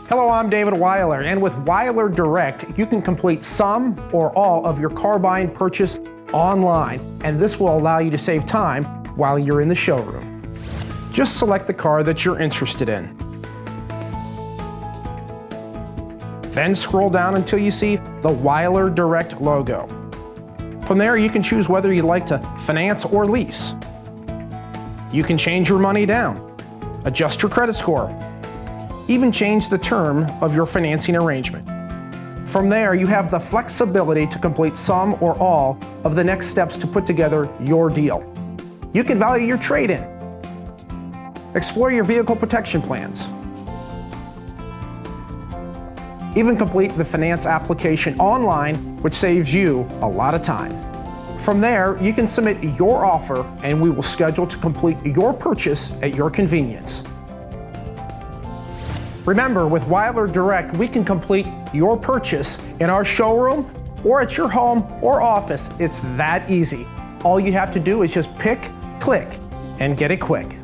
Hello, I'm David Wyler, and with Wyler Direct, you can complete some or all of your car buying purchase online, and this will allow you to save time while you're in the showroom. Just select the car that you're interested in. Then scroll down until you see the Wyler Direct logo. From there, you can choose whether you'd like to finance or lease. You can change your money down, adjust your credit score, even change the term of your financing arrangement. From there, you have the flexibility to complete some or all of the next steps to put together your deal. You can value your trade-in, explore your vehicle protection plans, even complete the finance application online, which saves you a lot of time. From there, you can submit your offer and we will schedule to complete your purchase at your convenience. Remember, with Wyler Direct, we can complete your purchase in our showroom or at your home or office. It's that easy. All you have to do is just pick, click, and get it quick.